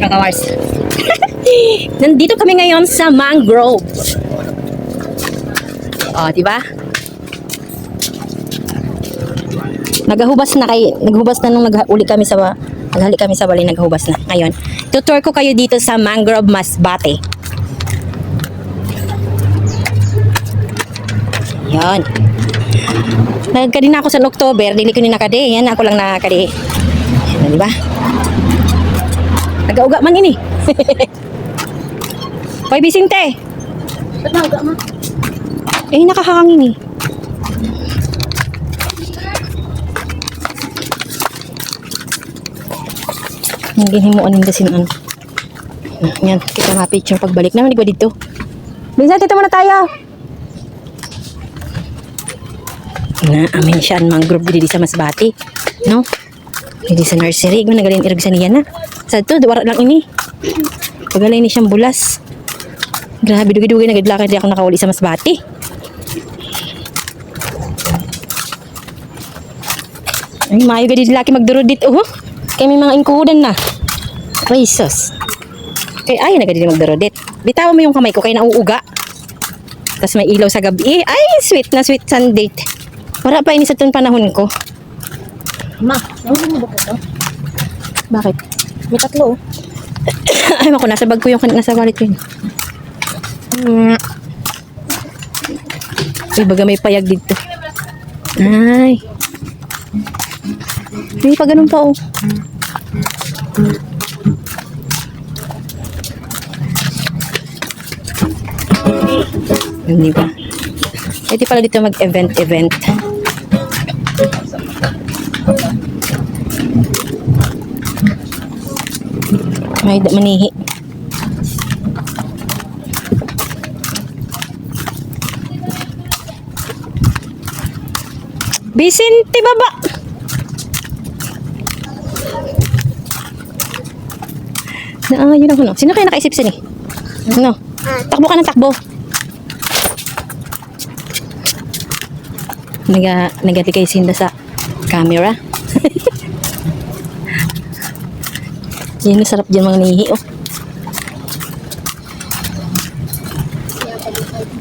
Kakawars. Nandito kami ngayon sa mangrove. Oh, di ba? Naghahubas na nung naghuli kami sa bali, naghahubas na. Ngayon, tutour ko kayo dito sa mangrove Masbate. Yan. Nagkadi na ako sa October, dili ko ni nakadi. Yan, ako lang nakadi. Yan, di ba? Nag-auga man ini. Hoy, Bisinte. Nag-auga man. Eh, nakahangin eh. Hindi mo aning dasinan. Yan, kita ma-picture pagbalik naman. Di ba dito? Bisante, dito muna tayo. Na, amin siya ang mangrove dito sa Masbate. No? Hindi sa nursery. Kung nagaling irag sa niya na. Sa ito, duwara lang ini. Pagalay ni siyang bulas. Grabe, dugi-dugi nagadlakad di ako nakawali sa Masbate. Ay, maayo gadi laki magdurod dito. Kaya may mga inkuhudan na. Ay, sus. Kaya ayaw na gadi magdurod dito. Bitawan mo yung kamay ko kaya nauuga. Tapos may ilaw sa gabi. Ay, sweet na sweet sunday. Wala pa ini sa itong panahon ko. Ma, nahuli mo ba ito? Bakit? May tatlo. Ay, mako, nasa bag ko yung nasa wallet ko yun. Uy, baga may payag dito. Ay. May pa ganun pa, oh. Hindi ba? Pwede pala dito mag-event. May manihi. Bisinte, baba! Yun ako, no? Sino kayo nakaisip sini? Ano? Takbo ka ng takbo. Nagati kay Sinda sa camera. Yan, sarap dyan mga nihi, oh.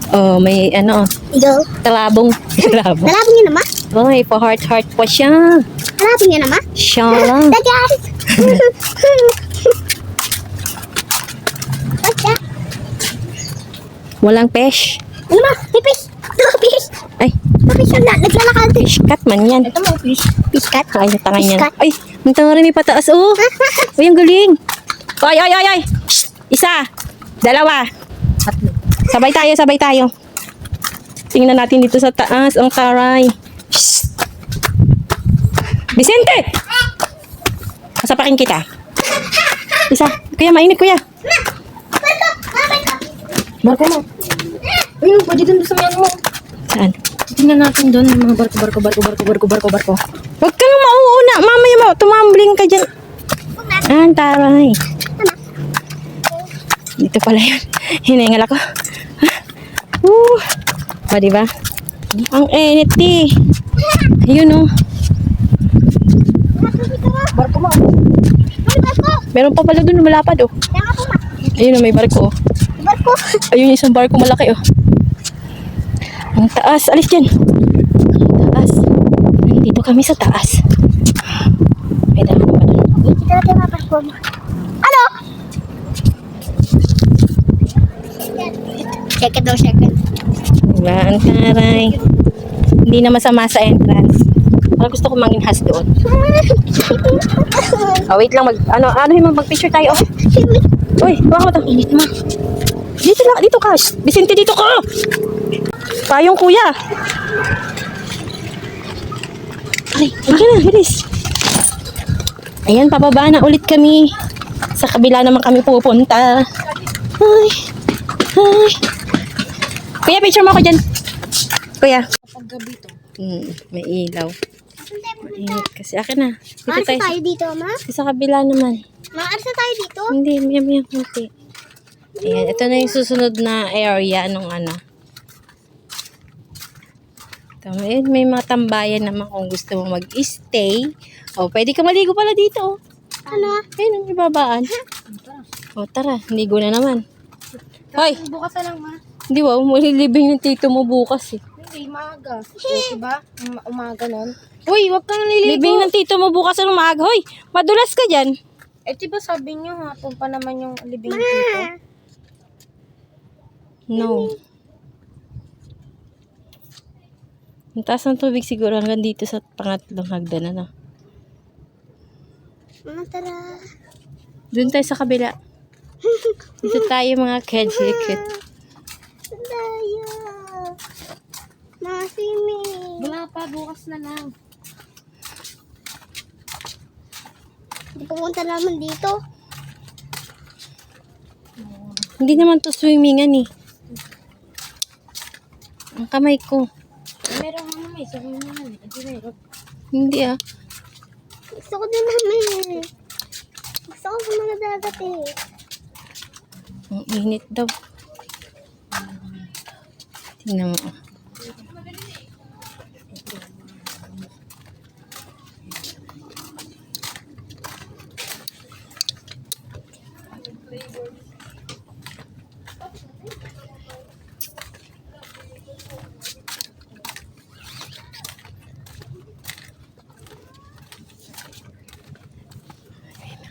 Oh, may ano, Ikaw? talabong. Talabong. Nalapin niyo naman? Ay, pa-heart pa siya. Nalapin niyo naman? Siya lang. Dagan! What's that? Walang pesh. Ano ma? May fish! Ito, fish! Ay, Fish na, naglalakad. fish cut man yan. Ito mo, fish. Fish cut. Ay, sa tangan Fish yan. cut. Ay, ang tanga rin may pataas, oh. Uy, ang galing. Ay. Shh! Isa. Dalawa. Tatlo. Sabay tayo. Tingnan natin dito sa taas, ang taray. Shh! Vicente! Kasapakin kita. Isa. Kuya, mainit, kuya. Barko mo. Ayun, pwede dun sa yan mo. Saan? Tingnan natin dun, mga barko. Huwag kang mauuna. Mamaya mo, tumambling ka dyan. Ah, ang taray. Dito pala yun. Hiningal ako. Ba, diba? Ang init, eh. Ayun, oh. Barko mo. May barko. Meron pa pala dun, malapad, oh. Kaya nga po ma. Ayun, oh, may barko, oh. Barko. Ayun, isang barko malaki, oh. Ang taas. Alis dyan. Ang taas. Nandito kami sa taas. May dami naman dun. Dito natin mga barko mo. Ano? Second daw, second. Diba? Ang taray. Hindi na masama sa entrance. Parang gusto ko manginhas doon. Oh, wait lang. Mag-picture tayo, oh. Uy, baka mo to. Init mo. Dito ka. Vicente, dito ka. Payong kuya. Aray, na, bilis. Ayan, pababa na ulit kami. Sa kabila naman kami pupunta. Ay. Kuya, picture mo ako dyan. Kuya. Kapag gabi to. May ilaw. Mainit kasi. Akin na. Dito Maaarsa tayo. tayo dito, ma? Sa kabila naman. Maaarsa tayo dito? Hindi, maya kunti. Ayan, ito na yung susunod na area nung ano. Ito, may mga tambayan naman kung gusto mo mag-stay. O, pwede ka maligo pala dito. Ano? Ayun, ang ibabaan. O, tara. Ligo na naman. Hoy! Bukas na lang, ma. Di ba? Malilibing ng tito mo bukas eh. Hindi, maaga. Diba? Umaga nun. Uy, wag kang naliligo. Libing ng tito mo bukas ng maaga. Hoy! Madulas ka dyan. Eh, diba sabi niyo hapon pa naman yung libing dito? No. Ang taas ng tubig siguro hanggang dito sa pangatlong hagdan na. Mama, tara. Doon tayo sa kabila. Dito tayo mga kids. Likit. Tayo. Masimi. Wala pa, bukas na lang. Hindi pumunta naman dito. Hindi naman to swimmingan eh. Ang kamay ko. Meron nga naman, sabi mo naman. Hindi meron. Hindi ah. Gusto ko din naman. Gusto ko sa mga dagat eh. Ang init daw. Tingnan mo.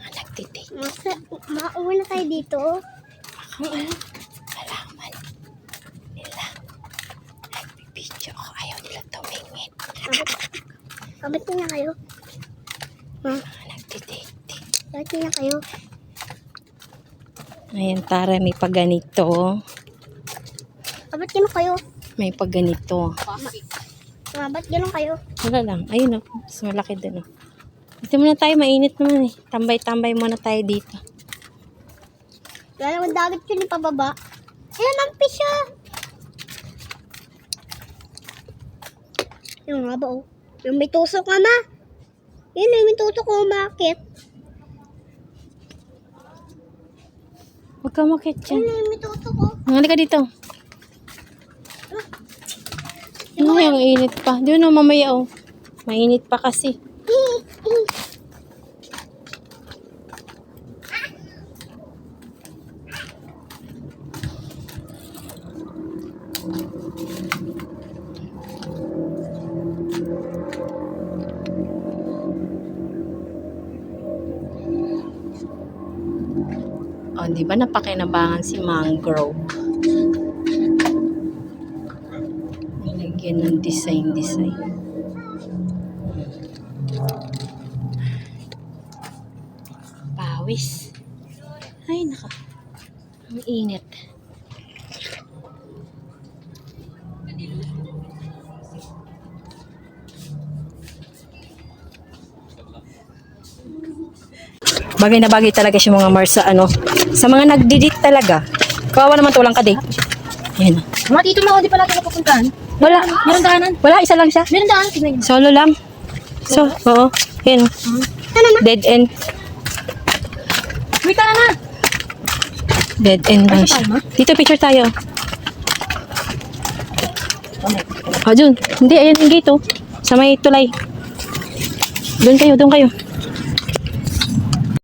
Nagtitake. Mauwi na tayo dito. Alaman nila. Nagbibidyo ako. Ayaw nila tumingin. Kabit na kayo. Nagtitake. Kabit na kayo. Ayan, Tara, may pagganito. Kabit na kayo. May pagganito. Ba't gano'n kayo? Wala lang. Ayun o. Mas malaki din o. Dito muna tayo. Mainit naman eh. Tambay-tambay muna tayo dito. Wala naman dagat yun yung pababa. Ayan ang fish ah. Yung nga ba oh. Yung may tusok nga ma. Yun yung may tusok ko umakit. Huwag ka makit Yun dyan. yung may tusok ko. Halika dito. Ano yung init pa? Doon o, mamaya o. Mainit pa kasi. O, di ba napakinabangan si Mangrove? Nilagyan ng design. Pawis. Ay, naka. Ang init. Bagay na bagay talaga siya mga Mars sa ano. Sa mga nagdidate talaga. Kawawa naman to lang ka date. Yan. Mga dito na di pa natin napupuntahan. Wala. Meron daanan. Wala, isa lang siya. Meron daanan. Tignan niyo. Solo lang. So, oo. Yan. Dead end. Wait ka na na. Dead end lang siya. Dito picture tayo. Ah, dun. Hindi, ayan yung gate oh. Sa may tulay. Doon kayo.